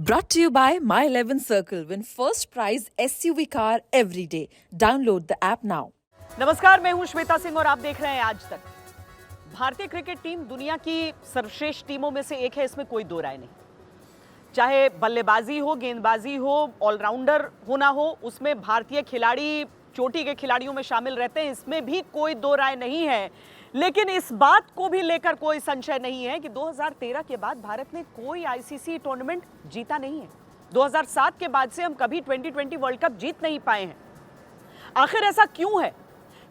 Brought to you by My 11 Circle. Win first prize SUV car every day. Download the app now. नमस्कार, मैं हूं श्वेता सिंह और आप देख रहे हैं आज तक। भारतीय क्रिकेट टीम दुनिया की सर्वश्रेष्ठ टीमों में से एक है, इसमें कोई दो राय नहीं। चाहे बल्लेबाजी हो, गेंदबाजी हो, ऑलराउंडर होना हो, उसमें भारतीय खिलाड़ी चोटी के खिलाड़ियों में शामिल रहते हैं, इसमें भी कोई दो राय नहीं है। लेकिन इस बात को भी लेकर कोई संशय नहीं है कि 2013 के बाद भारत ने कोई आईसीसी टूर्नामेंट जीता नहीं है। 2007 के बाद से हम कभी 2020 वर्ल्ड कप जीत नहीं पाए हैं। आखिर ऐसा क्यों है?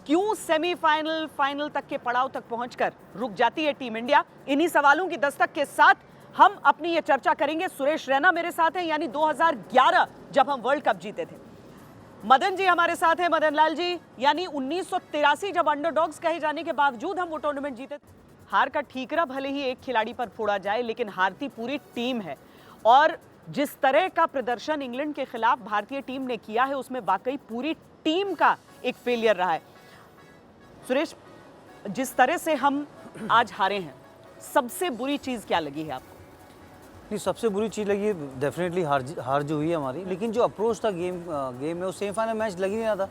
क्यों सेमीफाइनल, फाइनल तक के पड़ाव तक पहुंचकर रुक जाती है टीम इंडिया? इन्हीं सवालों की दस्तक के साथ हम अपनी ये चर्चा करेंगे। सुरेश रैना मेरे साथ हैं, यानी 2011 जब हम वर्ल्ड कप जीते थे। मदन जी हमारे साथ हैं, मदन लाल जी, यानी 1983 जब अंडरडॉग्स कहे जाने के बावजूद हम वो टूर्नामेंट जीते थे। हार का ठीकरा भले ही एक खिलाड़ी पर फोड़ा जाए, लेकिन हारती पूरी टीम है। और जिस तरह का प्रदर्शन इंग्लैंड के खिलाफ भारतीय टीम ने किया है, उसमें वाकई पूरी टीम का एक फेलियर रहा है। सुरेश, जिस तरह से हम आज हारे हैं, सबसे बुरी चीज क्या लगी है आपको? नहीं, सबसे बुरी चीज़ लगी डेफिनेटली हार जो हुई है हमारी। लेकिन जो अप्रोच था गेम में, वो सेमीफाइनल मैच लग ही नहीं रहा था।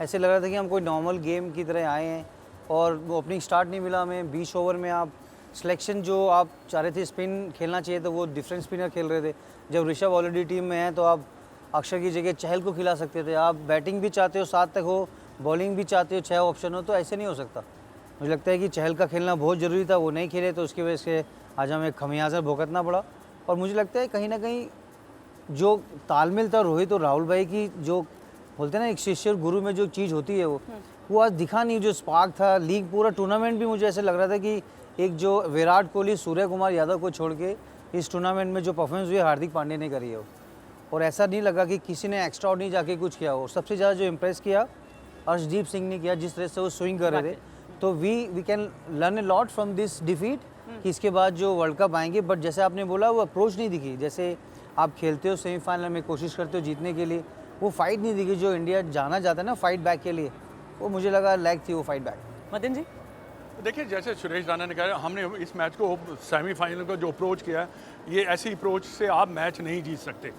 ऐसे लग रहा था कि हम कोई नॉर्मल गेम की तरह आए हैं और वो ओपनिंग स्टार्ट नहीं मिला हमें। 20 ओवर में आप सिलेक्शन जो आप चाह रहे थे, स्पिन खेलना चाहिए तो वो डिफरेंट स्पिनर खेल रहे थे। जब ऋषभ ऑलरेडी टीम में है तो आप अक्षर की जगह चहल को खिला सकते थे। आप बैटिंग भी चाहते हो 7 तक हो, बॉलिंग भी चाहते हो 6 ऑप्शन हो, तो ऐसे नहीं हो सकता। मुझे लगता है कि चहल का खेलना बहुत ज़रूरी था, वो नहीं खेले तो उसकी वजह से आज हमें खमियाजा भुगतना पड़ा। और मुझे लगता है कहीं ना कहीं जो तालमेल था रोहित और राहुल भाई की, जो बोलते हैं ना एक शिष्य और गुरु में जो चीज़ होती है वो आज दिखा नहीं। जो स्पार्क था, लीग पूरा टूर्नामेंट भी मुझे ऐसे लग रहा था कि एक जो विराट कोहली, सूर्य कुमार यादव को छोड़ के इस टूर्नामेंट में जो परफॉर्मेंस हुई है हार्दिक पांड्या ने करी है। और ऐसा नहीं लगा कि किसी ने एक्स्ट्रा नहीं जाके कुछ किया हो। सबसे ज़्यादा जो इम्प्रेस किया अर्शदीप सिंह ने किया, जिस तरह से वो स्विंग कर रहे थे। तो we can learn a lot from this defeat कि इसके बाद जो वर्ल्ड कप आएंगे। बट जैसे आपने बोला, वो अप्रोच नहीं दिखी। जैसे आप खेलते हो सेमीफाइनल में, कोशिश करते हो जीतने के लिए, वो फाइट नहीं दिखी जो इंडिया जाना चाहता है ना फाइट बैक के लिए, वो मुझे लगा लैग थी वो फाइट बैक। मदन जी, देखिए, जैसे सुरेश राणा ने कहा, हमने इस मैच को सेमीफाइनल को जो अप्रोच किया है, ये ऐसी अप्रोच से आप मैच नहीं जीत सकते।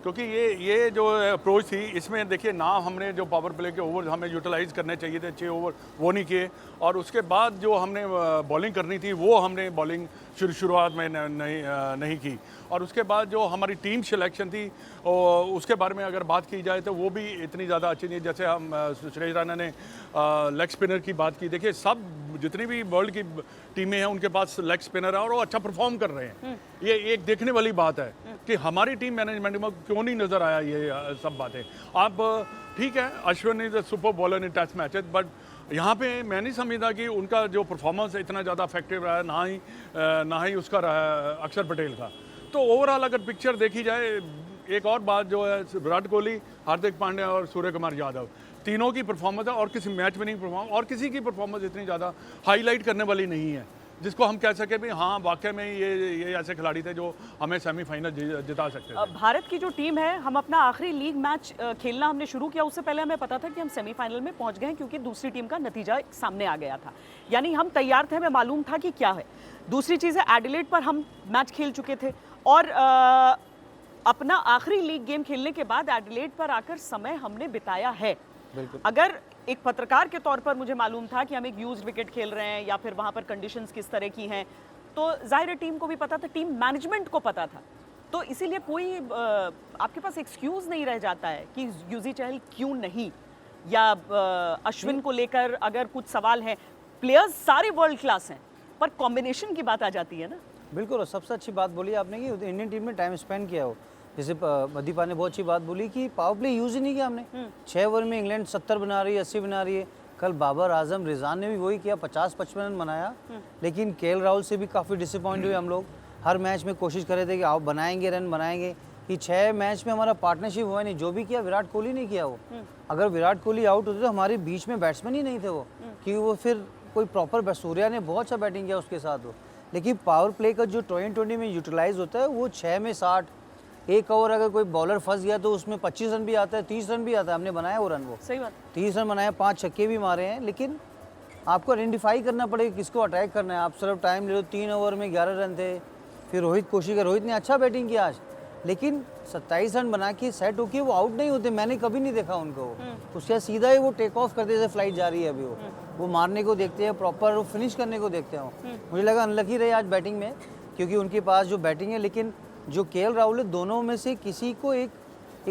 क्योंकि ये जो अप्रोच थी, इसमें देखिए ना हमने जो पावर प्ले के ओवर हमें यूटिलाइज़ करने चाहिए थे 6 ओवर, वो नहीं किए। और उसके बाद जो हमने बॉलिंग करनी थी, वो हमने बॉलिंग शुरुआत में नहीं की। और उसके बाद जो हमारी टीम सिलेक्शन थी, उसके बारे में अगर बात की जाए तो वो भी इतनी ज़्यादा अच्छी नहीं। जैसे हम सुरेश राणा ने लेग स्पिनर की बात की, देखिए सब जितनी भी वर्ल्ड की टीमें हैं उनके पास लेग स्पिनर है और वो अच्छा परफॉर्म कर रहे हैं। ये एक देखने वाली बात है कि हमारी टीम मैनेजमेंट में क्यों नहीं नज़र आया ये सब बातें। आप ठीक है, Ashwin is a super bowler in test matches, but यहाँ पे मैं नहीं समझता कि उनका जो परफॉर्मेंस इतना ज़्यादा इफेक्टिव रहा है, ना ही उसका रहा अक्षर पटेल का। तो ओवरऑल अगर पिक्चर देखी जाए, एक और बात जो है, विराट कोहली, हार्दिक पांड्या और सूर्य कुमार यादव, तीनों की परफॉर्मेंस है और किसी मैच में नहीं परफॉर्म, और किसी की परफॉर्मेंस इतनी ज़्यादा हाईलाइट करने वाली नहीं है जिसको हम कह सके भी हाँ वाकई में ये ऐसे खिलाड़ी थे जो हमें सेमीफाइनल जिता सकते थे। भारत की जो टीम है, हम अपना आखिरी लीग मैच खेलना हमने शुरू किया, उससे पहले हमें पता था कि हम सेमीफाइनल में पहुंच गए, क्योंकि दूसरी टीम का नतीजा सामने आ गया था। यानी हम तैयार थे, हमें मालूम था कि क्या है। दूसरी चीज़ है, एडिलेड पर हम मैच खेल चुके थे और अपना आखिरी लीग गेम खेलने के बाद एडिलेड पर आकर समय हमने बिताया है। अगर एक पत्रकार के तौर पर मुझे मालूम था कि हम एक यूज्ड विकेट खेल रहे हैं या फिर वहां पर कंडीशंस किस तरह की हैं, तो जाहिर है टीम को भी पता था, टीम मैनेजमेंट को पता था। तो इसीलिए कोई आपके पास एक्सक्यूज नहीं रह जाता है कि युजी चहल क्यों नहीं, या अश्विन को लेकर अगर कुछ सवाल है। प्लेयर्स सारे वर्ल्ड क्लास हैं, पर कॉम्बिनेशन की बात आ जाती है ना। बिल्कुल, और सबसे अच्छी बात बोली आपने कि इंडियन टीम में टाइम स्पेंड किया हो। जैसे मदीपा ने बहुत अच्छी बात बोली कि पावर प्ले यूज़ ही नहीं किया हमने। 6 ओवर में इंग्लैंड 70 बना रही है, 80 बना रही है। कल बाबर आजम, रिजान ने भी वही किया, 50-55 रन बनाया। लेकिन केएल राहुल से भी काफ़ी डिसअपॉइंट हुए हम लोग। हर मैच में कोशिश कर रहे थे कि आप बनाएंगे रन बनाएंगे, कि 6 मैच में हमारा पार्टनरशिप हुआ नहीं। जो भी किया विराट कोहली ने किया। वो अगर विराट कोहली आउट होते तो हमारे बीच में बैट्समैन ही नहीं थे वो, कि वो फिर कोई प्रॉपर, सूर्या ने बहुत अच्छा बैटिंग किया उसके साथ वो। लेकिन पावर प्ले का जो 2020 में यूटिलाइज होता है, वो 6 में 60, एक ओवर अगर कोई बॉलर फंस गया तो उसमें 25 रन भी आता है, 30 रन भी आता है। हमने बनाया वो रन, वो सही बात, 30 रन बनाया, 5 छक्के भी मारे हैं। लेकिन आपको आइडेंटिफाई करना पड़ेगा किसको अटैक करना है। आप सिर्फ टाइम ले लो, 3 ओवर में 11 रन थे। फिर रोहित ने अच्छा बैटिंग किया आज, लेकिन 27 रन बना के सेट होके वो आउट नहीं होते, मैंने कभी नहीं देखा उनको। उसके बाद सीधा ही वो टेक ऑफ करते, जैसे फ्लाइट जा रही है अभी वो मारने को देखते हैं, प्रॉपर वो फिनिश करने को देखते हैं। मुझे लगा अनलकी रहे आज बैटिंग में, क्योंकि उनके पास जो बैटिंग है, लेकिन जो केएल राहुल है, दोनों में से किसी को एक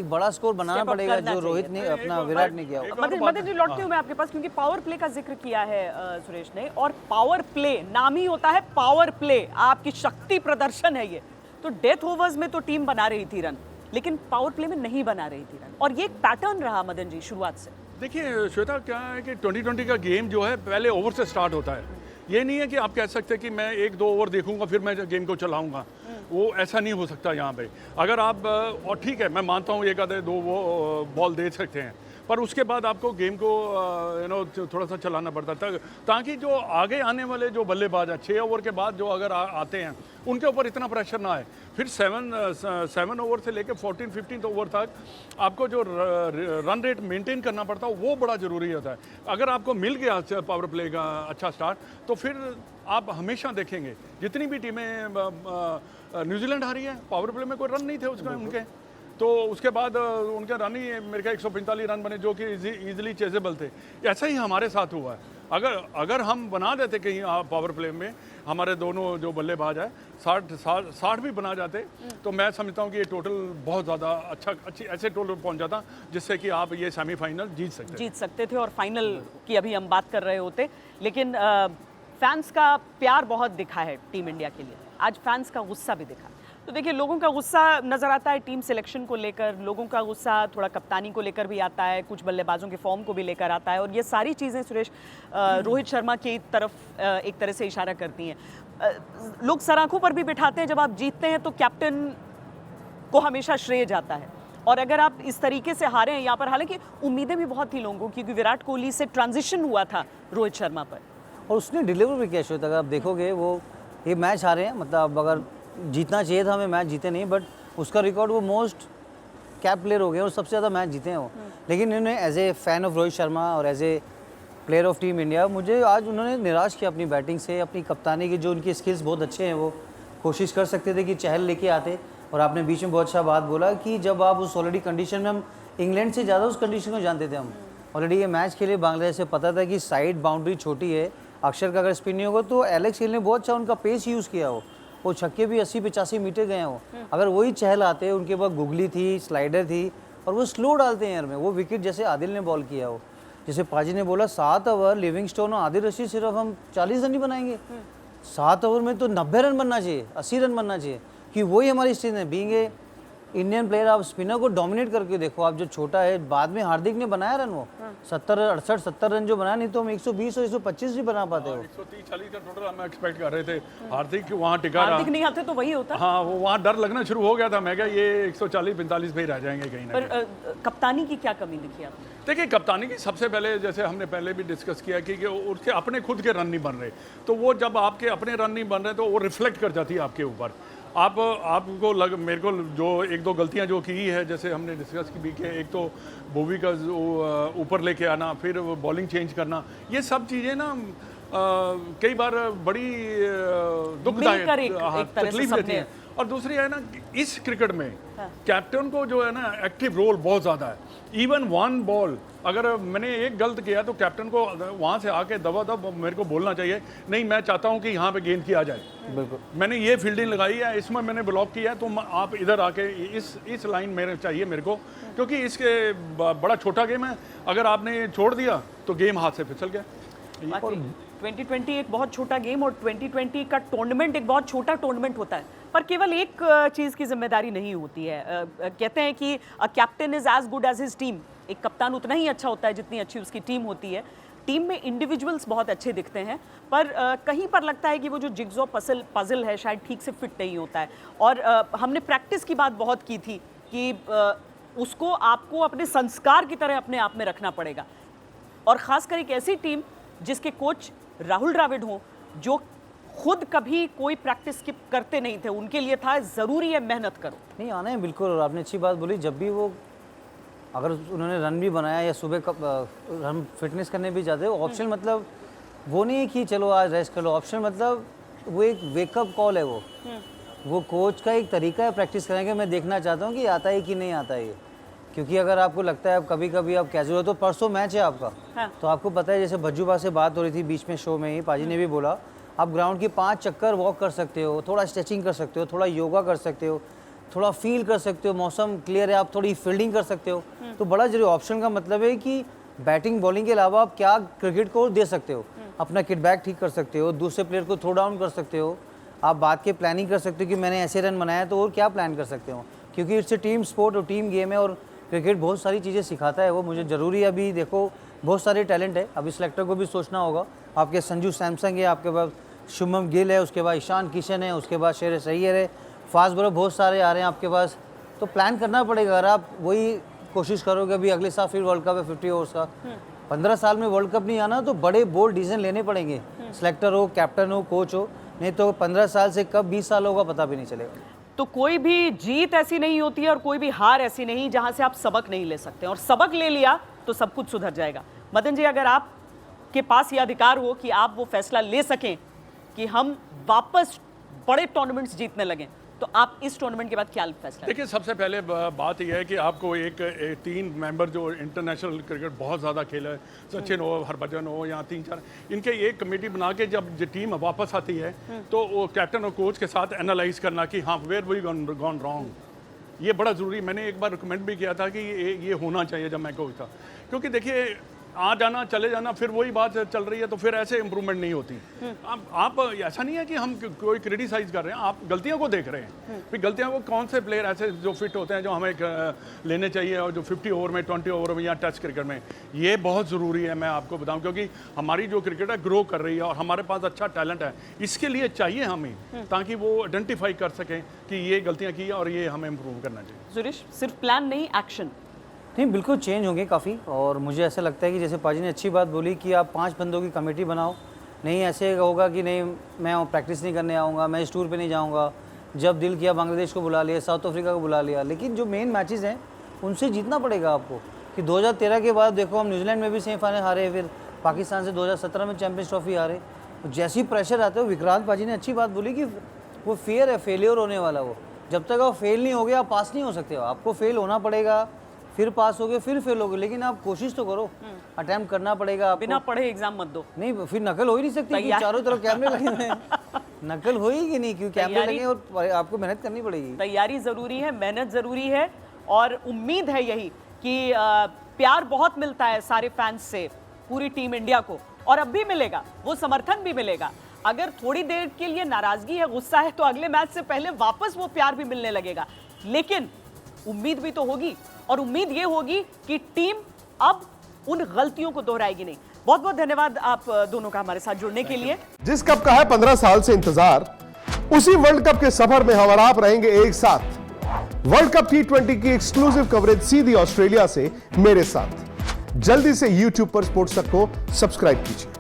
बड़ा स्कोर बनाना पड़ेगा, जो रोहित ने अपना विराट ने किया। मदन जी लौटते हूँ मैं आपके पास, क्योंकि पावर प्ले का जिक्र किया है सुरेश ने, और पावर प्ले नाम ही होता है पावर प्ले, आपकी शक्ति प्रदर्शन है ये। तो डेथ ओवर्स में तो टीम बना रही थी रन, लेकिन पावर प्ले में नहीं बना रही थी रन, और ये एक पैटर्न रहा मदन जी शुरुआत से। देखिए श्वेता, क्या है कि 2020 का गेम जो है पहले ओवर से स्टार्ट होता है। ये नहीं है कि आप कह सकते कि मैं 1-2 ओवर देखूंगा फिर मैं गेम को चलाऊंगा, वो ऐसा नहीं हो सकता यहाँ पे। अगर आप, और ठीक है मैं मानता हूँ 1-2 वो बॉल दे सकते हैं, पर उसके बाद आपको गेम को थोड़ा सा चलाना पड़ता था, ताकि जो आगे आने वाले जो बल्लेबाज हैं 6 ओवर के बाद जो अगर आते हैं उनके ऊपर इतना प्रेशर ना आए। फिर 7 ओवर से लेकर 14-15 ओवर तक आपको जो रन रेट मेंटेन करना पड़ता है वो बड़ा ज़रूरी होता है। अगर आपको मिल गया पावर प्ले का अच्छा स्टार्ट, तो फिर आप हमेशा देखेंगे जितनी भी टीमें न्यूजीलैंड हारी है, पावर प्ले में कोई रन नहीं थे उसका उनके, तो उसके बाद उनके रन ही मेरे ख्याल 145 रन बने, जो कि इजीली चेजेबल थे। ऐसा ही हमारे साथ हुआ है। अगर हम बना देते कहीं पावर प्ले में, हमारे दोनों जो बल्लेबाज है 60 भी बना जाते, तो मैं समझता हूँ कि ये टोटल बहुत ज़्यादा अच्छी ऐसे टोटल पहुँच जाता जिससे कि आप ये सेमीफाइनल जीत सकते थे, और फाइनल की अभी हम बात कर रहे होते। लेकिन फैंस का प्यार बहुत दिखा है टीम इंडिया के लिए, आज फैंस का गुस्सा भी दिखा। तो देखिए, लोगों का गुस्सा नज़र आता है टीम सिलेक्शन को लेकर, लोगों का गुस्सा थोड़ा कप्तानी को लेकर भी आता है, कुछ बल्लेबाजों के फॉर्म को भी लेकर आता है, और ये सारी चीज़ें सुरेश रोहित शर्मा की तरफ एक तरह से इशारा करती हैं। लोग सराखों पर भी बिठाते हैं, जब आप जीतते हैं तो कैप्टन को हमेशा श्रेय जाता है, और अगर आप इस तरीके से हारे हैं यहाँ पर, हालांकि उम्मीदें भी बहुत थी लोगों की, क्योंकि विराट कोहली से ट्रांजिशन हुआ था रोहित शर्मा पर, और उसने डिलीवर भी किया। श्वेता, अगर आप देखोगे वो ये मैच हारे हैं, मतलब अगर जीतना चाहिए था हमें, मैच जीते नहीं, बट उसका रिकॉर्ड वो मोस्ट कैप प्लेयर हो गए और सबसे ज़्यादा मैच जीते हैं वो। लेकिन इन्होंने as a fan of Rohit Sharma और as a player of team India, मुझे आज उन्होंने निराश किया अपनी बैटिंग से, अपनी कप्तानी की, जो उनकी स्किल्स बहुत अच्छे हैं। वो कोशिश कर सकते थे कि चहल लेके आते, और आपने बीच में बहुत अच्छा बात बोला कि जब आप उस ऑलरेडी कंडीशन में, हम इंग्लैंड से ज़्यादा उस कंडीशन को जानते थे, हम ऑलरेडी ये मैच खेले बांग्लादेश से, पता था कि साइड बाउंड्री छोटी है, अक्षर का अगर स्पिन नहीं होगा, तो एलेक्स हिल ने बहुत अच्छा उनका पेस यूज़ किया। वो छक्के भी 80-85 मीटर गए हैं वो। अगर वही चहल आते, उनके पास गुगली थी, स्लाइडर थी, और वो स्लो डालते हैं एयर में, वो विकेट जैसे आदिल ने बॉल किया हो, जैसे पाजी ने बोला 7 ओवर लिविंगस्टोन और आदिल रशीद सिर्फ हम 40 रन ही बनाएंगे। 7 ओवर में तो 90 रन बनना चाहिए, 80 रन बनना चाहिए, कि वही हमारी स्ट्रेंथ है। बीइंग ए इंडियन प्लेयर, आप स्पिनर को डोमिनेट करके देखो, आप जो छोटा है, बाद में हार्दिक ने बनाया रन, वो 70 रन जो बनाया, नहीं तो हम 120 और 125 भी बना पाते हो। 130-40 का टोटल हम एक्सपेक्ट कर रहे थे। हार्दिक वहाँ टिका रहा, हार्दिक नहीं आते तो वही होता। हाँ, वो वहाँ डर लगना शुरू हो गया था, मैं क्या ये 140-45 पे ही रह जाएंगे कहीं ना कहीं। पर कप्तानी की क्या कमी दिखी आपने? देखिए, कप्तानी की सबसे पहले, जैसे हमने पहले भी डिस्कस किया कि उसके अपने खुद के रन नहीं बन रहे, तो वो जब आपके अपने रन नहीं बन रहे तो वो रिफ्लेक्ट कर जाती है आपके ऊपर। आपको मेरे को जो 1-2 गलतियां जो की है, जैसे हमने डिस्कस की भी कि एक तो बोवी का ऊपर लेके आना, फिर बॉलिंग चेंज करना, ये सब चीज़ें ना कई बार बड़ी दुखदायक तकलीफ देती हैं। और दूसरी है ना, इस क्रिकेट में कैप्टन को जो है ना एक्टिव रोल बहुत ज़्यादा है। इवन 1 बॉल अगर मैंने एक गलत किया तो कैप्टन को वहाँ से आके दबा मेरे को बोलना चाहिए, नहीं मैं चाहता हूँ कि यहाँ पे गेंद किया जाए, बिल्कुल मैंने ये फील्डिंग लगाई है, इसमें मैंने ब्लॉक किया है, तो आप इधर आके इस लाइन मेरे चाहिए मेरे को, क्योंकि इसके बड़ा छोटा गेम है, अगर आपने छोड़ दिया तो गेम हाथ से फिसल गया। 2020 एक बहुत छोटा गेम, और 2020 का टूर्नामेंट एक बहुत छोटा टूर्नामेंट होता है, पर केवल एक चीज़ की जिम्मेदारी नहीं होती है। कहते हैं कि a captain is as good as his team, एक कप्तान उतना ही अच्छा होता है जितनी अच्छी उसकी टीम होती है। टीम में इंडिविजुअल्स बहुत अच्छे दिखते हैं, पर कहीं पर लगता है कि वो जो जिग्जॉ पजल है शायद ठीक से फिट नहीं होता है। और हमने प्रैक्टिस की बात बहुत की थी कि उसको आपको अपने संस्कार की तरह अपने आप में रखना पड़ेगा, और ख़ासकर एक ऐसी टीम जिसके कोच राहुल द्रविड़ हों, जो खुद कभी कोई प्रैक्टिस स्किप करते नहीं थे, उनके लिए था ज़रूरी है मेहनत करो। नहीं आना है, बिल्कुल। और आपने अच्छी बात बोली, जब भी वो अगर उन्होंने रन भी बनाया या सुबह रन फिटनेस करने भी जाते, ऑप्शन मतलब वो नहीं है कि चलो आज रेस्ट कर लो, ऑप्शन मतलब वो एक वेकअप कॉल है वो, वो कोच का एक तरीका है प्रैक्टिस करने का, मैं देखना चाहता हूँ कि आता है कि नहीं आता है ये। क्योंकि अगर आपको लगता है आप कभी कभी आप कैजुअल हो, तो परसों मैच है आपका, हाँ। तो आपको पता है, जैसे भज्जूबा से बात हो रही थी बीच में शो में ही, पाजी ने भी बोला आप ग्राउंड की 5 चक्कर वॉक कर सकते हो, थोड़ा स्ट्रेचिंग कर सकते हो, थोड़ा योगा कर सकते हो, थोड़ा फील कर सकते हो, मौसम क्लियर है, आप थोड़ी फील्डिंग कर सकते हो। तो बड़ा जरूरी ऑप्शन का मतलब है कि बैटिंग बॉलिंग के अलावा आप क्या क्रिकेट को दे सकते हो, अपना किट बैक ठीक कर सकते हो, दूसरे प्लेयर को थ्रो डाउन कर सकते हो, आप बात के प्लानिंग कर सकते हो कि मैंने ऐसे रन बनाया तो और क्या प्लान कर सकते हो, क्योंकि इट्स ए टीम स्पोर्ट और टीम गेम है और क्रिकेट बहुत सारी चीज़ें सिखाता है। वो मुझे ज़रूरी है, अभी देखो बहुत सारे टैलेंट है, अभी सिलेक्टर को भी सोचना होगा। आपके संजू सैमसंग है, आपके पास शुभम गिल है, उसके बाद ईशान किशन है, उसके बाद शेर सैयद है, फास्ट बॉलर बहुत सारे आ रहे हैं आपके पास, तो प्लान करना पड़ेगा। अगर आप वही कोशिश करोगे अभी अगले साल फिर वर्ल्ड कप है 50 ओवर्स का, 15 साल में वर्ल्ड कप नहीं आना तो बड़े बोल्ड डिसीजन लेने पड़ेंगे, सिलेक्टर हो, कैप्टन हो, कोच हो, नहीं तो 15 साल से कब 20 साल होगा पता भी नहीं चलेगा। तो कोई भी जीत ऐसी नहीं होती है और कोई भी हार ऐसी नहीं जहां से आप सबक नहीं ले सकते, और सबक ले लिया तो सब कुछ सुधर जाएगा। मदन जी, अगर आप के पास ये अधिकार हो कि आप वो फैसला ले सकें कि हम वापस बड़े टूर्नामेंट्स जीतने लगें, तो आप इस टूर्नामेंट के बाद क्या फैसला? देखिए, सबसे पहले बात यह है कि आपको एक 3 मेंबर जो इंटरनेशनल क्रिकेट बहुत ज़्यादा खेला है, सचिन हो, हरभजन हो, या 3-4, इनके एक कमेटी बना के जब टीम वापस आती है तो वो कैप्टन और कोच के साथ एनालाइज करना कि हाँ वेयर वी गॉन रॉन्ग, ये बड़ा ज़रूरी। मैंने एक बार रिकमेंड भी किया था कि ये होना चाहिए जब मैं कोच था, क्योंकि देखिए आ जाना चले जाना फिर वही बात चल रही है तो फिर ऐसे इम्प्रूवमेंट नहीं होती। आप ऐसा नहीं है कि हम कोई क्रिटिसाइज कर रहे हैं, आप गलतियों को देख रहे हैं। फिर गलतियों को कौन से प्लेयर ऐसे जो फिट होते हैं जो हमें लेने चाहिए, और जो 50 ओवर में, 20 ओवर में या टेस्ट क्रिकेट में, ये बहुत ज़रूरी है। मैं आपको बताऊं, क्योंकि हमारी जो क्रिकेट है ग्रो कर रही है और हमारे पास अच्छा टैलेंट है, इसके लिए चाहिए हमें, ताकि वो आइडेंटिफाई कर सकें कि ये गलतियाँ की और ये हमें इम्प्रूव करना चाहिए। सुरेश, सिर्फ प्लान नहीं, एक्शन? नहीं, बिल्कुल चेंज होंगे काफ़ी, और मुझे ऐसा लगता है कि जैसे पाजी ने अच्छी बात बोली कि आप 5 बंदों की कमेटी बनाओ। नहीं ऐसे होगा कि नहीं मैं प्रैक्टिस नहीं करने आऊँगा, मैं इस टूर पे नहीं जाऊँगा, जब दिल किया बांग्लादेश को बुला लिया, साउथ अफ्रीका को बुला लिया, लेकिन जो मेन मैचेस हैं उनसे जीतना पड़ेगा आपको। कि 2013 के बाद देखो हम न्यूजीलैंड में भी सेमीफाइनल हारे, फिर पाकिस्तान से 2017 में चैंपियंस ट्रॉफी हारे। जैसी प्रेशर आते हो, विक्रांत पाजी ने अच्छी बात बोली कि वो फियर है, फेलियर होने वाला। वो जब तक आप फेल नहीं हो गए आप पास नहीं हो सकते हो, आपको फेल होना पड़ेगा, फिर पास हो गए, फिर फेल हो गए, लेकिन आप कोशिश तो करो, अटेम्प्ट करना पड़ेगा आपको। बिना पढ़े एग्जाम मत दो। नहीं, फिर नकल हो ही नहीं सकती, क्योंकि चारों तरफ कैमरे लगे हुए हैं, नकल होगी नहीं, क्योंकि कैमरे लगे और आपको मेहनत करनी पड़ेगी। तैयारी जरूरी है, मेहनत जरूरी है, और उम्मीद है यही कि प्यार बहुत मिलता है सारे फैंस से पूरी टीम इंडिया को, और अब भी मिलेगा, वो समर्थन भी मिलेगा। अगर थोड़ी देर के लिए नाराजगी है, गुस्सा है, तो अगले मैच से पहले वापस वो प्यार भी मिलने लगेगा। लेकिन उम्मीद भी तो होगी, और उम्मीद ये होगी कि टीम अब उन गलतियों को दोहराएगी नहीं। बहुत बहुत धन्यवाद आप दोनों का हमारे साथ जुड़ने के लिए। जिस कप का है 15 साल से इंतजार, उसी वर्ल्ड कप के सफर में हम और आप रहेंगे एक साथ। वर्ल्ड कप T20 की एक्सक्लूसिव कवरेज सीधी ऑस्ट्रेलिया से मेरे साथ। जल्दी से YouTube पर स्पोर्ट्स तक को सब्सक्राइब कीजिए।